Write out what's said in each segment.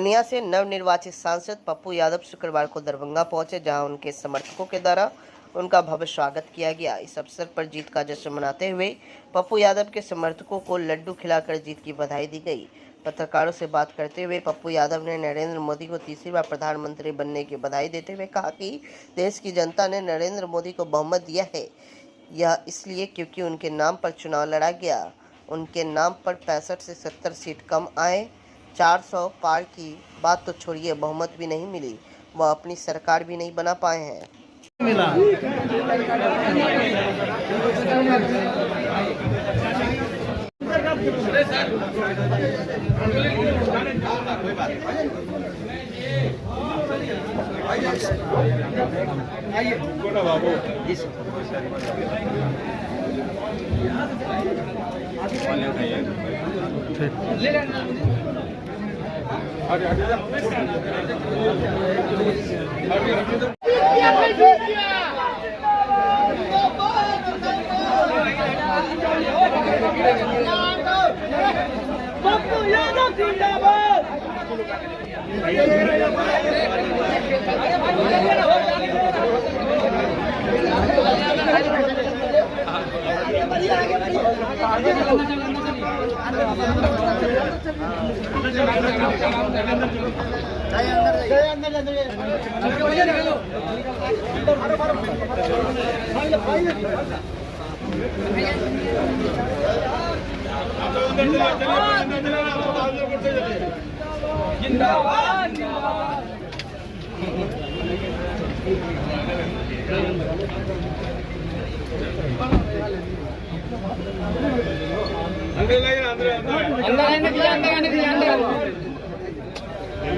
पूर्णिया से नवनिर्वाचित सांसद पप्पू यादव शुक्रवार को दरभंगा पहुंचे, जहां उनके समर्थकों के द्वारा उनका भव्य स्वागत किया गया। इस अवसर पर जीत का जश्न मनाते हुए पप्पू यादव के समर्थकों को लड्डू खिलाकर जीत की बधाई दी गई। पत्रकारों से बात करते हुए पप्पू यादव ने नरेंद्र मोदी को तीसरी बार प्रधानमंत्री बनने की बधाई देते हुए कहा कि देश की जनता ने नरेंद्र मोदी को बहुमत दिया है। यह इसलिए क्योंकि उनके नाम पर चुनाव लड़ा गया। उनके नाम पर 65 से 70 सीट कम आए। 400 पार की बात तो छोड़िए, बहुमत भी नहीं मिली, वह अपनी सरकार भी नहीं बना पाए हैं। मिला पप्पू यादव जिंदाबाद। जिंदाबाद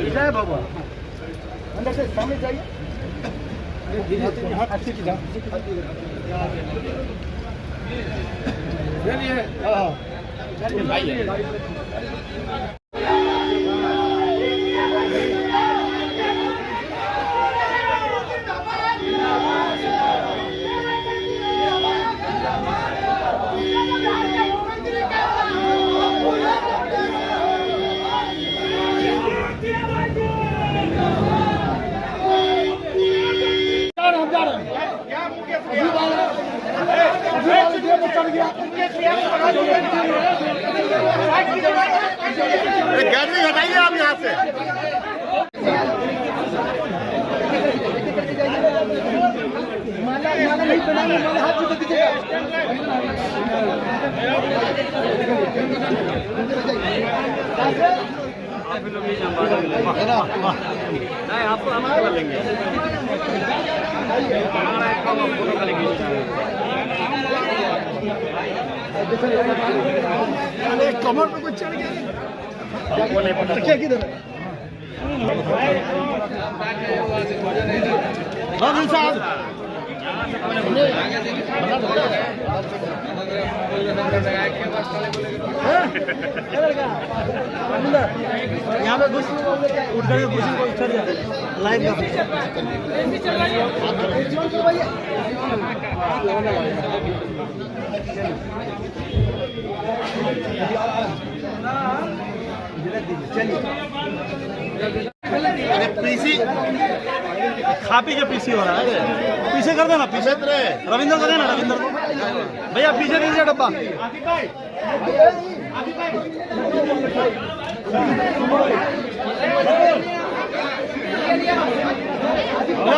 अंदर बाबा अंदर से सामने जाइए। गैलरी हटाइए आप यहाँ से। नहीं आपको हम कर लेंगे। कमर पे कुछ चढ़ गया नहीं पता क्या किधर साहब यहाँ पे घुस उठ गए, घुसी को चढ़ जाए लाइव पीसी खा पी के पीसी हो रहा है। पीछे कर देना, पीछे रविंद्र को देना, रविंद्र को भैया पीछे दीजिए डब्बा।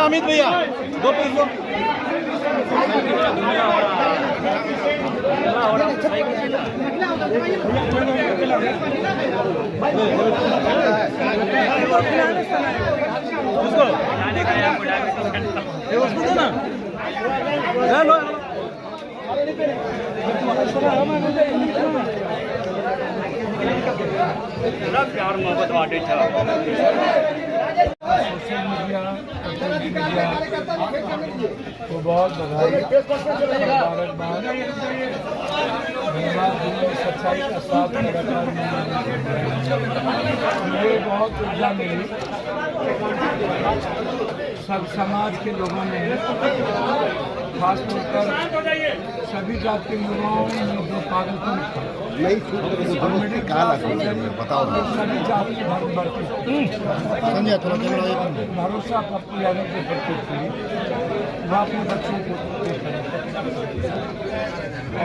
अमित भैया 2 पीस दो। उसको दो ना, प्यार मोहब्बत बाटे तो बहुत बधाई, मुबारकबाद। सच्चाई का साथ मुझे बहुत ऊर्जा मिली। सब समाज के लोगों ने खासतौर पर सभी जात के युवाओं में जो पागलपन था नहीं बताओ सभी जात के धर्म बढ़ते भरोसा पप्पू यादव के प्रति थी वह अपने बच्चों को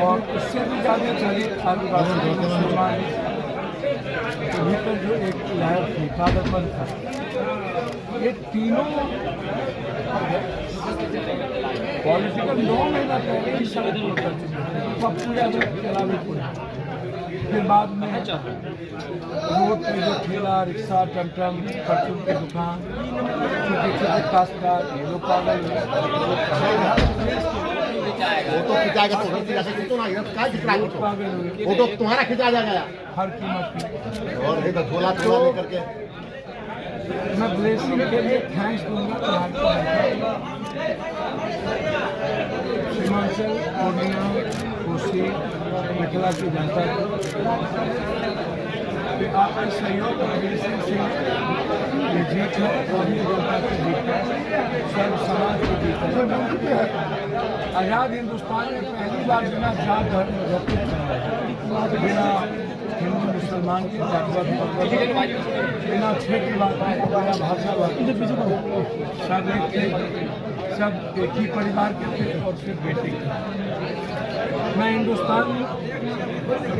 और उससे भी ज़्यादा चली आदिवासी मुसलमान के भीतर जो एक लहर थी पागलपन था। ये तीनों पॉलिटिकल 9 महीना पहले ही सड़क पर उतर चुके थे पप्पू यादव के अलावे कोई। फिर बाद में रोड पे जो ठेला रिक्शा टमटम परचून की दुकान छोटे छोटे काश्तकार ये लोग पागल फोटो खिंचाएगा तो फोटो तुम्हारा खिंचा जाएगा हर कीमत की। और झोला झोला लेकर के मैं ब्लेसिंग के लिए थैंक्स दूंगा बिहार को सीमांचल पूर्णिया कोसी मिथिला की जनता को कि आपके सहयोग और ब्लेसिंग से ये जीत है और ये जनता की जीत है सर्व समाज की जीत है। आज़ाद हिंदुस्तान में पहली बार बिना जात धर्म बिना हिंदू मुसलमान के बिना क्षेत्र बिना भाषा सब एक ही परिवार के थे और सिर्फ बेटे के। मैं हिंदुस्तान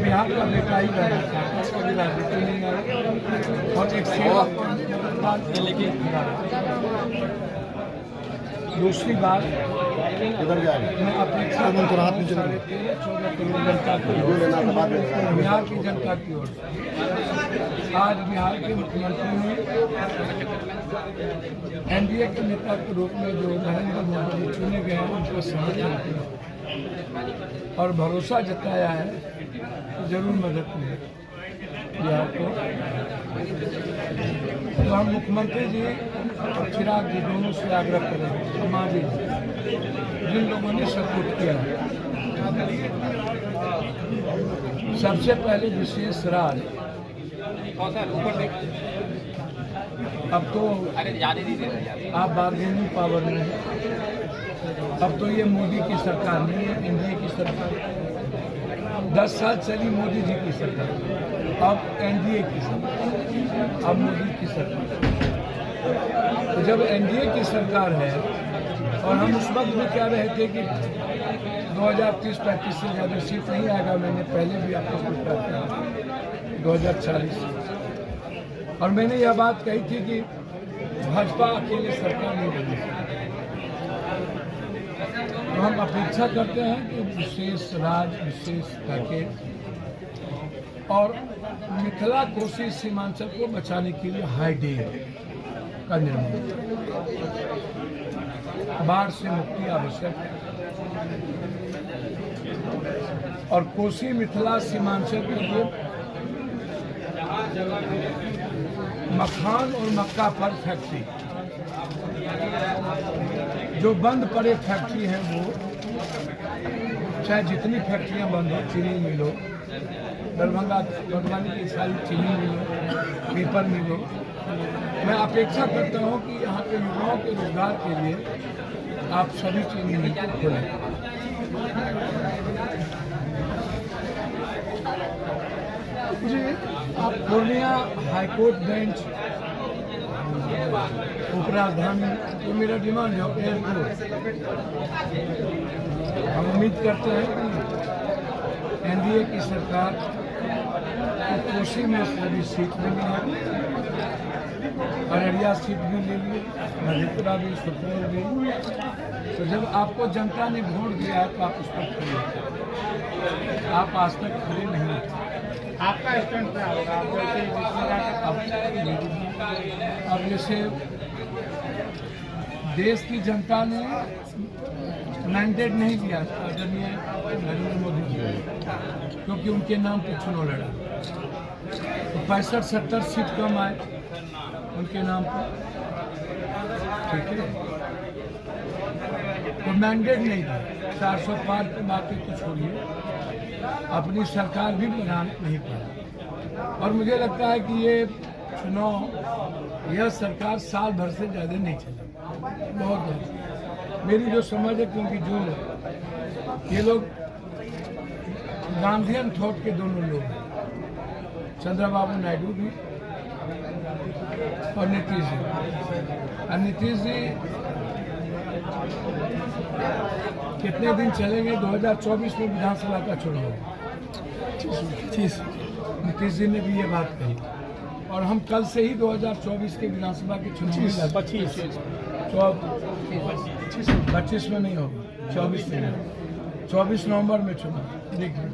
बिहार का बेटा ही रहना चाहता हूँ कभी राजनीति नहीं आया और एक सेवा लेके दूसरी बात मैं अपेक्षा जनता की बिहार की जनता की ओर आज बिहार के मुख्यमंत्री ने एनडीए के नेता के रूप में जो नरेंद्र मोदी चुने गए हैं उनका समर्थन किया और भरोसा जताया है तो जरूर मदद मिलेगी बिहार को। तो हम मुख्यमंत्री जी और चिराग जी दोनों से आग्रह करेंगे समाज जिन लोगों ने सपोर्ट किया है सबसे पहले विशेष राज अब तो आप बार्गेनिंग पावर में हैं। अब तो ये मोदी की सरकार नहीं है एनडीए की सरकार 10 साल चली मोदी जी की सरकार अब एनडीए की सरकार अब मोदी की सरकार। तो जब एनडीए की सरकार है और हम उस वक्त में कह रहे थे कि 2030-35 से ज़्यादा सीट नहीं आएगा मैंने पहले भी आपको स्वीकार किया 2040 और मैंने यह बात कही थी कि भाजपा अकेले सरकार नहीं बनी। तो हम अपेक्षा करते हैं कि विशेष राज विशेष पैकेज और मिथिला कोसी सीमांचल को बचाने के लिए हाई डैम का निर्माण बाढ़ से मुक्ति आवश्यक है और कोसी मिथिला सीमांचल के लिए मखान और मक्का पर फैक्ट्री जो बंद पड़े फैक्ट्री हैं वो चाहे जितनी फैक्ट्रियां बंद हो चीनी मिल हो दरभंगा भगवानी की सारी चीनी मिल हो पेपर मिल हो मैं अपेक्षा करता हूं कि यहाँ के युवाओं के रोजगार के लिए आप सभी चीनी मिल को खोलें। जी आप पूर्णिया हाईकोर्ट बेंच उपराजधानी तो मेरा डिमांड है एयरपोर्ट हम उम्मीद करते हैं कि एनडीए की सरकार कोसी में सभी सीट मिली है अररिया सीट भी ले ली मधेपुरा भी सुपौल भी। तो जब आपको जनता ने वोट दिया है तो आप उस पर खड़े आप आज तक खड़े नहीं थे। आपका स्टैंड क्या होगा अब जैसे देश की जनता ने मैंडेट नहीं दिया आदरणीय नरेंद्र मोदी जी क्योंकि उनके नाम पे चुनाव लड़ा तो 65-70 सीट कम आए उनके नाम पर ठीक है तो मैंडेट नहीं था 400 पार की बातें तो छोड़िए अपनी सरकार भी बना नहीं पाया और मुझे लगता है कि ये चुनाव यह सरकार साल भर से ज़्यादा नहीं चला बहुत ज़्यादा मेरी जो समझ है, क्योंकि जो ये लोग गांधीयन थॉट के दोनों लोग हैं, चंद्रबाबू नायडू भी और नीतीश जी। और नीतीश जी कितने दिन चलेंगे? 2024 में विधानसभा का चुनाव, नीतीश जी ने भी ये बात कही, और हम कल से ही 2024 के विधानसभा के चुनाव 25 में नहीं होगा, 24 में, 24 नवंबर में चुनाव। देखिए,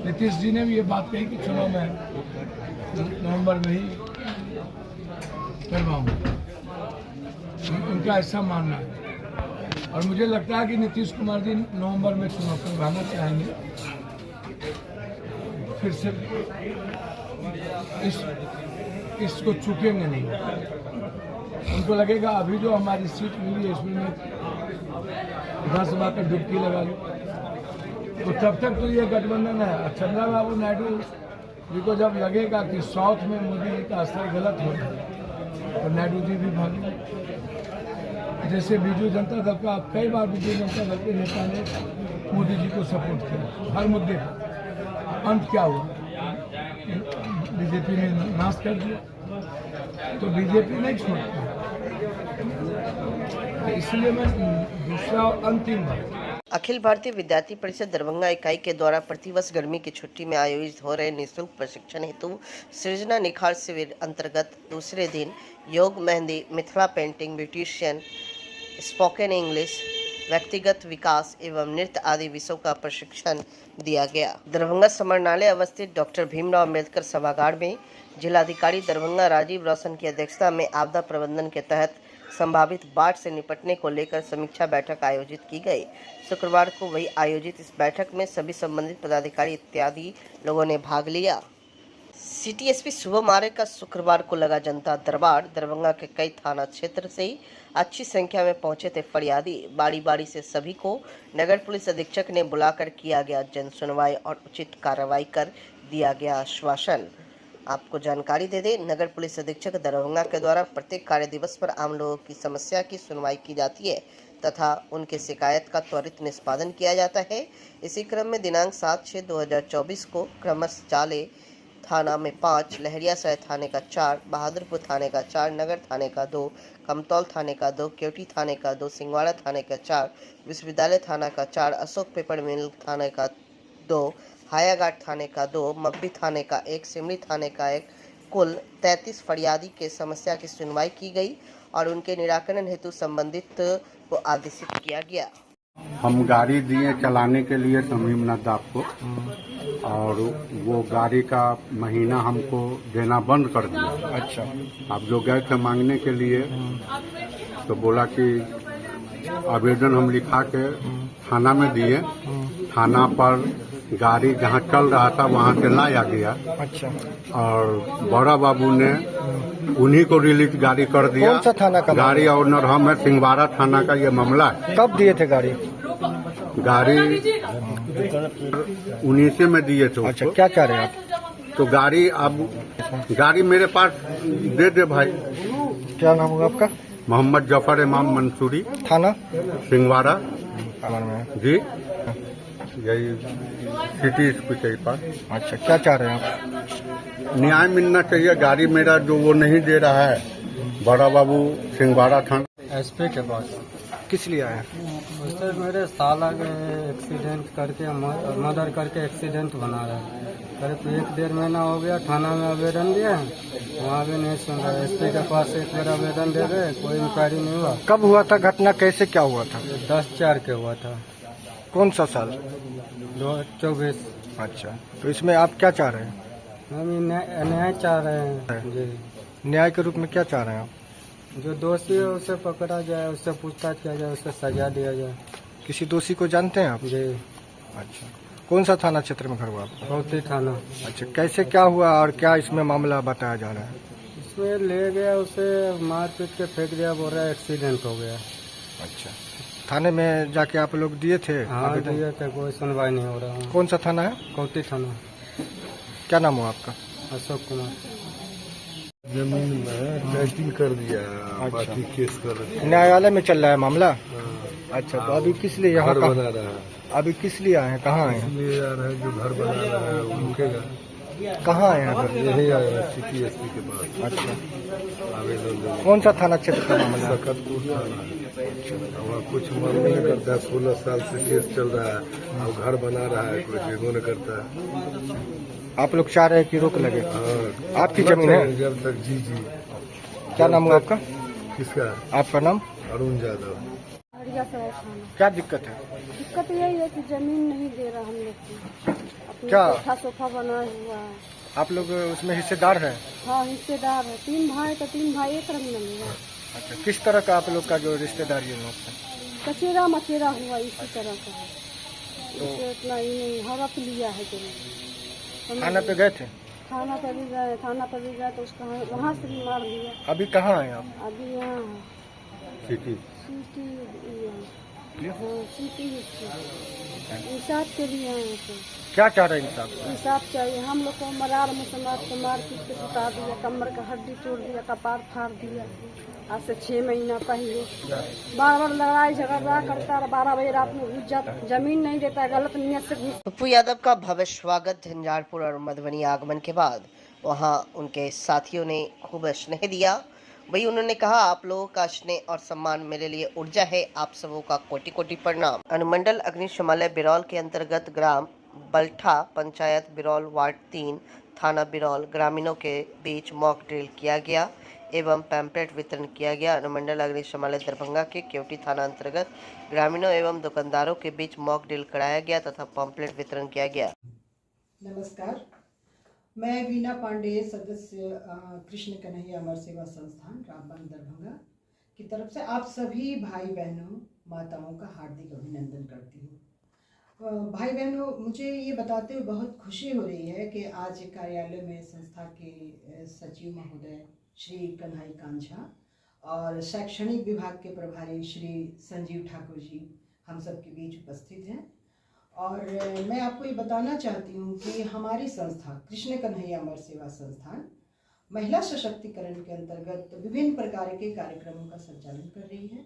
नीतीश जी ने भी ये बात कही कि चुनाव में नवंबर में ही करवाऊंगा, उनका ऐसा मानना है। और मुझे लगता है कि नीतीश कुमार जी नवंबर में चुनाव करवाना चाहेंगे। फिर से इसको चूकेंगे नहीं। उनको लगेगा अभी जो हमारी सीट मिली है इसमें विधानसभा का डुबकी लगा लो, तो तब तक तो ये गठबंधन है। और चंद्रबाबू नायडू जी को जब लगेगा कि साउथ में मोदी जी का असर गलत हो रहा है, तो नायडू जी भी भागे। जैसे बीजू जनता दल का, कई बार बीजू जनता दल के नेता ने मोदी जी को सपोर्ट किया हर मुद्दे पर। अंत क्या हुआ? बीजेपी ने नाश कर दिया, तो बीजेपी नहीं छोड़ती। इसलिए मैं दूसरा और अंतिम बात, अखिल भारतीय विद्यार्थी परिषद दरभंगा इकाई के द्वारा प्रतिवर्ष गर्मी की छुट्टी में आयोजित हो रहे निःशुल्क प्रशिक्षण हेतु सृजना निखार शिविर अंतर्गत दूसरे दिन योग, mehndi, Mithila painting, beautician, spoken English, व्यक्तिगत विकास एवं नृत्य आदि विषयों का प्रशिक्षण दिया गया। दरभंगा समरणालय अवस्थित डॉक्टर भीमराव अम्बेडकर सभागार में जिलाधिकारी दरभंगा राजीव रोशन की अध्यक्षता में आपदा प्रबंधन के तहत संभावित बाढ़ से निपटने को लेकर समीक्षा बैठक आयोजित की गई। शुक्रवार को वही आयोजित इस बैठक में सभी संबंधित पदाधिकारी इत्यादि लोगों ने भाग लिया। सिटी एसपी शुभम आर्य का शुक्रवार को लगा जनता दरबार। दरभंगा के कई थाना क्षेत्र से अच्छी संख्या में पहुंचे थे फरियादी। बारी बारी से सभी को नगर पुलिस अधीक्षक ने बुलाकर किया गया जन सुनवाई और उचित कार्रवाई कर दिया गया आश्वासन। आपको जानकारी दे दें, नगर पुलिस अधीक्षक दरभंगा के द्वारा प्रत्येक कार्य दिवस पर आम लोगों की समस्या की सुनवाई की जाती है तथा उनके शिकायत का त्वरित निष्पादन किया जाता है। इसी क्रम में दिनांक 7/6/2024 को क्रमशः जाले थाना में 5, लहरियासराय थाने का 4, बहादुरपुर थाने का 4, नगर थाने का 2, कमतौल थाने का 2, केवटी थाने का 2, सिंगवाड़ा थाने का 4, विश्वविद्यालय थाना का 4, अशोक पेपर मिल थाने का 2, हायाघाट थाने का 2, मब्बी थाने का 1, सिमरी थाने का 1, कुल 33 फरियादी के समस्या की सुनवाई की गई और उनके निराकरण हेतु संबंधित को आदेशित किया गया। हम गाड़ी दिए चलाने के लिए समीम नद्दाफ को, और वो गाड़ी का महीना हमको देना बंद कर दिया। अच्छा, आप जो गए थे मांगने के लिए, तो बोला कि आवेदन हम लिखा के थाना में दिए। थाना पर गाड़ी जहाँ चल रहा था वहाँ से लाया गया। अच्छा, और बड़ा बाबू ने उन्हीं को रिलीज गाड़ी कर दिया। कौन सा थाना का? गाड़ी ऑनर हम है, सिंगवाड़ा थाना का ये मामला है। कब दिए थे गाड़ी? गाड़ी 19 में दिए थे। अच्छा, क्या कह रहे हैं आप? तो गाड़ी अब गाड़ी मेरे पास दे दे भाई। क्या नाम होगा आपका? मोहम्मद जफर इमाम मंसूरी, थाना सिंगवाड़ा में जी, यही सिटी स्कूल के पास। अच्छा, क्या चाह रहे हैं आप? न्याय मिलना चाहिए। गाड़ी मेरा जो वो नहीं दे रहा है, बड़ा बाबू सिंगवाड़ा थाना एसपी के पास। किस लिए आए? उससे मेरे साला के एक्सीडेंट करके मर्डर करके एक्सीडेंट बना रहा है। करीब 1-1.5 महीना हो गया थाना में आवेदन दिए, वहाँ भी नहीं सुन रहा। एसपी के पास एक बार आवेदन दे गए, कोई इंक्वायरी नहीं हुआ। कब हुआ था घटना, कैसे क्या हुआ था? 10/4 के हुआ था। कौन सा साल? 2024। अच्छा, तो इसमें आप क्या चाह रहे हैं? हम न्याय चाह रहे हैं जी। न्याय के रूप में क्या चाह रहे हैं आप? जो दोषी है उसे पकड़ा जाए, उससे पूछताछ किया जाए, उसे सजा दिया जाए। किसी दोषी को जानते हैं आप? जी। अच्छा, कौन सा थाना क्षेत्र में घर हुआ आपका? कौती थाना। अच्छा, कैसे क्या हुआ और क्या इसमें मामला बताया जा रहा है? इसमें ले गया, उसे मार पीट के फेंक दिया, बोल रहा है एक्सीडेंट हो गया। अच्छा, थाने में जाके आप लोग दिए थे? हाँ दिए थे, कोई सुनवाई नहीं हो रहा। कौन सा थाना है? कौती थाना। क्या नाम हुआ आपका? अशोक कुमार। जमीन में टाइटिल कर दिया है, पार्टी केस कर रही है। न्यायालय में चल रहा है मामला। अच्छा, तो अभी किस लिए यहाँ घर का बना रहा है, अभी किस लिए आए हैं, कहाँ आए हैं, इसलिए यार है जो घर बना रहा है वो रुकेगा। कहाँ आए हैं अगर? यही आया है सिटी एसपी के पास। अच्छा, आवेदन देने। कौन सा थाना क्षेत्र का मामला है? सकतपुर थाना है। वहाँ कुछ मालूम नहीं करता, 16 साल से केस चल रहा है और घर बना रहा है, कोई देखो नहीं करता है। आप लोग चाह रहे हैं कि रोक लगे? हाँ, आपकी जमीन है? जब तक जी क्या नाम हुआ आपका? किसका? आपका नाम? अरुण यादव। क्या दिक्कत है? दिक्कत यही है कि जमीन नहीं दे रहा हम लोग को। अपना क्या? कोठा सोफा बना हुआ है। आप लोग उसमें हिस्सेदार हैं? हाँ, हिस्सेदार है। 3 भाई तो 3 भाई एक रंग में मिला। अच्छा, किस तरह का आप लोग का जो रिश्तेदारी है लोग से? कचेरा मचेरा हुआ इसी तरह का है। इससे इतना ही नहीं, हड़प लिया है जमीन। थाना पे गए थे? थाना पर भी गए, थाना पर भी गए तो उसका वहाँ से भी मार दिया। अभी कहाँ हैं आप? अभी यहाँ है। सिटी सिटी इंसाफ के लिए हैं। तो क्या चाह रहे हैं इंसाफ? इंसाफ चाहिए हम लोग को। मरार मुसलमान को मार पीट के सुता दिया, कमर का हड्डी तोड़ दिया, कपार फाड़ दिया। आज से 6 महीना पहले बार बार लड़ाई झगड़ा करता है। 12 बजे रात में जमीन नहीं देता है, गलत नियत से घुस। पप्पू यादव का भव्य स्वागत झंझारपुर और मधुबनी आगमन के बाद वहां उनके साथियों ने खूब स्नेह दिया। वही उन्होंने कहा, आप लोगों का स्नेह और सम्मान मेरे लिए ऊर्जा है। आप सबों का कोटि कोटि प्रणाम। अनुमंडल अग्निशमन बिरौल के अंतर्गत ग्राम बल्ठा, पंचायत बिरौल, वार्ड 3, थाना बिरौल, ग्रामीणों के बीच मॉक ड्रिल किया गया एवं पैम्पलेट वितरण किया गया। अनुमंडल अग्निशमन दरभंगा के केवटी थाना अंतर्गत ग्रामीणों एवं दुकानदारों के बीच मॉक ड्रिल कराया गया तथा पैम्पलेट वितरण किया गया। नमस्कार, मैं वीना पांडे, सदस्य कृष्ण कन्हैया अमर सेवा संस्थान रामबन दरभंगा की तरफ से आप सभी भाई बहनों, माताओं का हार्दिक अभिनंदन करती हूँ। भाई बहनों, मुझे ये बताते हुए बहुत खुशी हो रही है कि आज कार्यालय में संस्था के सचिव महोदय श्री कन्हई कांझा और शैक्षणिक विभाग के प्रभारी श्री संजीव ठाकुर जी हम सब के बीच उपस्थित हैं। और मैं आपको ये बताना चाहती हूँ कि हमारी संस्था कृष्ण कन्हैया अमर सेवा संस्थान महिला सशक्तिकरण के अंतर्गत विभिन्न प्रकार के कार्यक्रमों का संचालन कर रही है।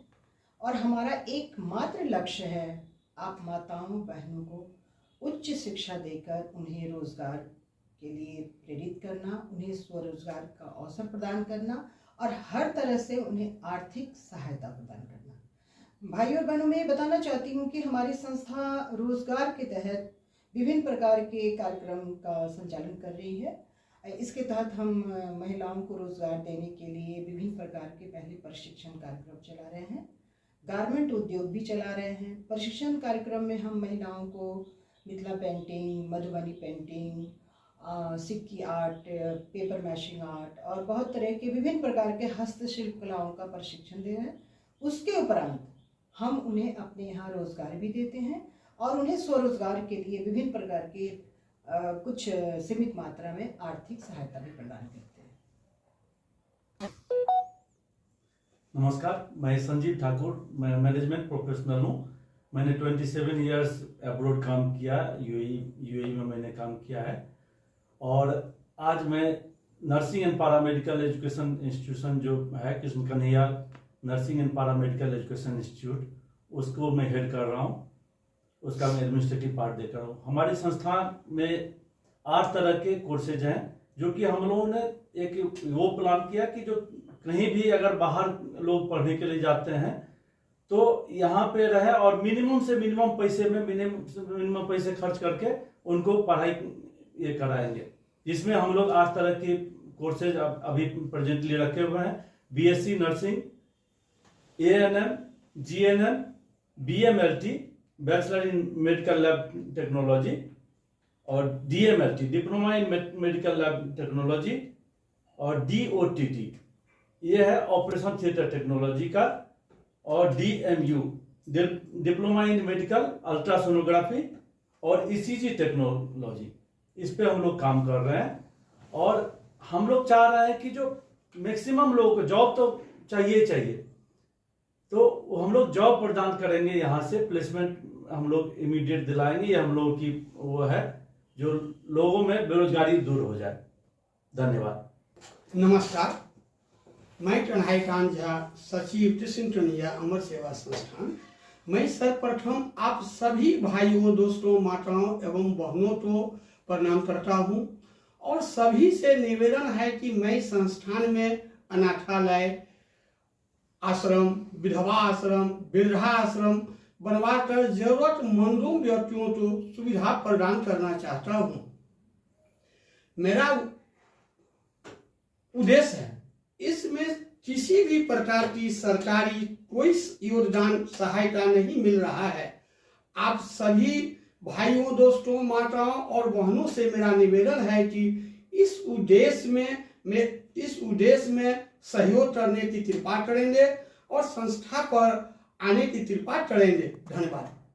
और हमारा एकमात्र लक्ष्य है आप माताओं बहनों को उच्च शिक्षा देकर उन्हें रोजगार के लिए प्रेरित करना, उन्हें स्वरोजगार का अवसर प्रदान करना और हर तरह से उन्हें आर्थिक सहायता प्रदान करना। भाई और बहनों, मैं बताना चाहती हूँ कि हमारी संस्था रोजगार के तहत विभिन्न प्रकार के कार्यक्रम का संचालन कर रही है। इसके तहत हम महिलाओं को रोजगार देने के लिए विभिन्न प्रकार के पहले प्रशिक्षण कार्यक्रम चला रहे हैं, गारमेंट उद्योग भी चला रहे हैं। प्रशिक्षण कार्यक्रम में हम महिलाओं को मिथिला पेंटिंग, मधुबनी पेंटिंग, सिक्की आर्ट, पेपर मैशिंग आर्ट और बहुत तरह के विभिन्न प्रकार के हस्तशिल्प कलाओं का प्रशिक्षण दे रहे हैं। उसके उपरांत हम उन्हें अपने यहाँ रोजगार भी देते हैं और उन्हें स्वरोजगार के लिए विभिन्न प्रकार के कुछ सीमित मात्रा में आर्थिक सहायता भी प्रदान करते हैं। नमस्कार, मैं संजीव ठाकुर, मैं मैनेजमेंट प्रोफेशनल हूँ। मैंने 27 इयर्स अब्रॉड काम किया, यूएई में मैंने काम किया है। और आज मैं nursing and paramedical education institution जो है Krishna Kanhaiya nursing and paramedical education institute, उसको मैं हेड कर रहा हूँ। उसका मैं एडमिनिस्ट्रेटिव पार्ट देख रहा हूँ। हमारी संस्थान में 8 तरह के कोर्सेज हैं जो कि हम लोगों ने एक वो प्लान किया कि जो कहीं भी अगर बाहर लोग पढ़ने के लिए जाते हैं तो यहाँ पे रहे और मिनिमम से मिनिमम पैसे में मिनिमम पैसे खर्च करके उनको पढ़ाई ये कराएंगे। जिसमें हम लोग 8 तरह के कोर्सेज अभी प्रेजेंटली रखे हुए हैं। BSc nursing, ANM, GNM, BMLT, bachelor in medical lab technology और DMLT, diploma in medical lab technology और डीओटीटी, ये है ऑपरेशन थिएटर टेक्नोलॉजी का। और DMU, diploma in medical ultrasonography और ईसीजी टेक्नोलॉजी, इस पे हम लोग काम कर रहे हैं। और हम लोग चाह रहे हैं कि जो मैक्सिमम लोगों को जॉब तो चाहिए, तो हम लोग जॉब प्रदान करेंगे। यहाँ से प्लेसमेंट हम लोग इमीडिएट दिलाएंगे। ये हम लोगों की वो है जो लोगों में बेरोजगारी दूर हो जाए। धन्यवाद। नमस्कार, मैं कन्हैया कांत झा, सचिव कृष्ण कन्हैया अमर सेवा संस्थान। मैं सर्वप्रथम आप सभी भाइयों, दोस्तों, माताओं एवं बहनों को प्रणाम करता हूं और सभी से निवेदन है कि मैं संस्थान में अनाथालय, आश्रम, विधवा आश्रम, वृद्धाश्रम बनवाकर जरूरतमंदों व्यक्तियों को सुविधा प्रदान करना चाहता हूं। मेरा उद्देश्य है, इसमें किसी भी प्रकार की सरकारी कोई योगदान सहायता नहीं मिल रहा है। आप सभी भाइयों, दोस्तों, माताओं और बहनों से मेरा निवेदन है कि इस उद्देश्य में सहयोग करने की कृपा करेंगे और संस्था पर आने की कृपा करेंगे। धन्यवाद।